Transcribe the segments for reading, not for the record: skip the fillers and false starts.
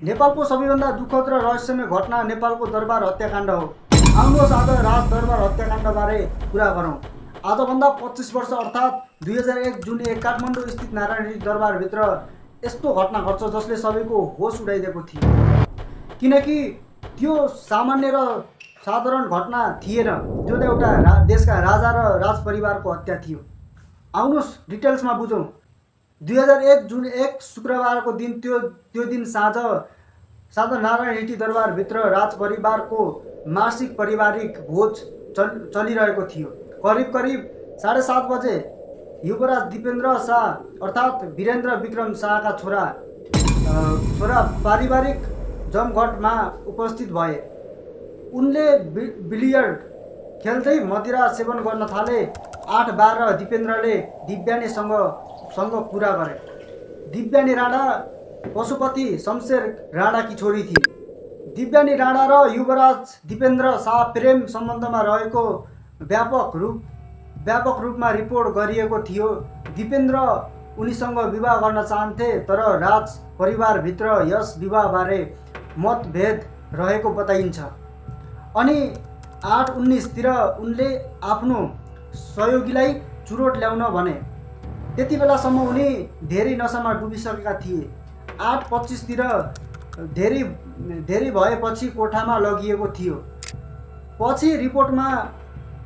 नेपालको सबैभन्दा दुःखद र रहस्यमय घटना नेपालको दरबार हत्याकाण्ड हो। आउनुहोस् आज राज दरबार हत्याकाण्डबारे कुरा गरौँ। आजभन्दा 25 वर्ष अर्थात् 2001 जुन 1 काठमाडौँ स्थित नारायणी दरबारभित्र यस्तो घटना घट्छ जसले सबैको होस उडाइदिएको थियो। किनकि त्यो सामान्य र साधारण घटना थिएन, त्यो त एउटा देशका राजा र राजपरिवारको हत्या थियो। आउनुहोस् डिटेल्समा बुझौँ। 2001 जुन 1 शुक्रबारको दिन त्यो दिन साँझ नारायणी दरबारभित्र राजपरिवारको मासिक पारिवारिक भोज चलिरहेको थियो। करिब 7:30 बजे युवराज दिपेन्द्र शाह अर्थात् वीरेन्द्र विक्रम शाहका छोरा पारिवारिक जमघटमा उपस्थित भए। उनले बिलियर्ड खेल्दै मदिरा सेवन गर्न थाले। 8:12 दिपेन्द्रले दिव्यानीसँग कुरा गरे। दिव्यानी राणा पशुपति शमशेर राणाकी छोरी थिए। दिव्यानी राणा र युवराज दिपेन्द्र शाह प्रेम सम्बन्धमा रहेको व्यापक रूपमा रिपोर्ट गरिएको थियो। दिपेन्द्र उनीसँग विवाह गर्न चाहन्थे, तर राज परिवारभित्र यस विवाहबारे मतभेद रहेको बताइन्छ। अनि 8:19 तिर उनले आफ्नो सहयोगीलाई चुरोट ल्याउन भने। त्यति बेलासम्म उनी धेरै नशामा डुबिसकेका थिए। 8:25 तिर धेरै भएपछि कोठामा लगिएको थियो। पछि रिपोर्टमा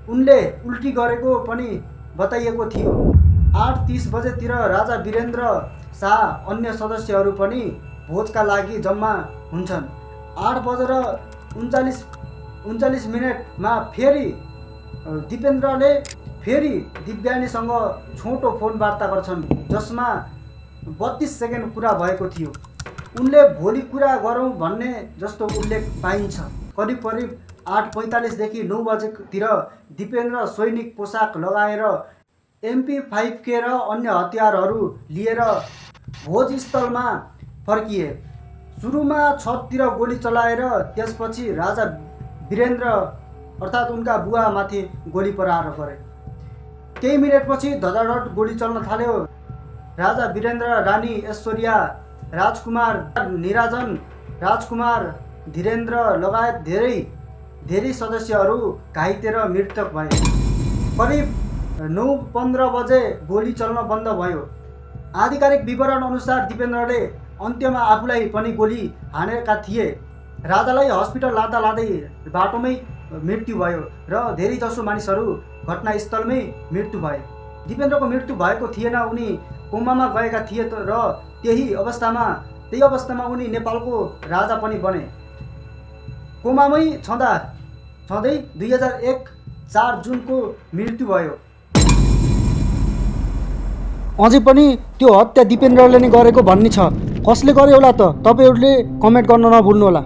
उनले उल्टी गरेको पनि बताइएको थियो। 8:30 बजेतिर राजा वीरेन्द्र शाह अन्य सदस्यहरू पनि भोजका लागि जम्मा हुन्छन्। 8:39 फेरि दिपेन्द्रले दिव्यानीसँग छोटो फोन वार्ता गर्छन्, जसमा 32 सेकेन्ड कुरा भएको थियो। उनले भोलि कुरा गरौँ भन्ने जस्तो उल्लेख पाइन्छ। करिब 8:45 देखि 9 बजेतिर दिपेन्द्र सैनिक पोसाक लगाएर MP5K र अन्य हतियारहरू लिएर भोजस्थलमा फर्किए। सुरुमा छततिर गोली चलाएर त्यसपछि राजा वीरेन्द्र अर्थात् उनका बुवामाथि गोली प्रहार गरे। केही मिनेटपछि धडाधड गोली चल्न थाल्यो। राजा वीरेन्द्र, रानी ऐश्वर्या, राजकुमार निराजन, राजकुमार धीरेन्द्र लगायत धेरै सदस्यहरू घाइते र मृतक भए। करिब 9:15 बजे गोली चल्न बन्द भयो। आधिकारिक विवरण अनुसार दिपेन्द्रले अन्त्यमा आफूलाई पनि गोली हानेका थिए। राजालाई हस्पिटल लाँदै बाटोमै मृत्यु भयो र धेरैजसो मानिसहरू घटनास्थलमै मृत्यु भए। दिपेन्द्रको मृत्यु भएको थिएन, उनी कोमामा गएका थिए र त्यही अवस्थामा उनी नेपालको राजा पनि बने। कोमामै छँदै 2001 4 जुनको मृत्यु भयो। अझै पनि त्यो हत्या दिपेन्द्रले नै गरेको भन्ने छ। कसले गर्यो होला त? तपाईहरुले कमेन्ट गर्न नभुल्नुहोला।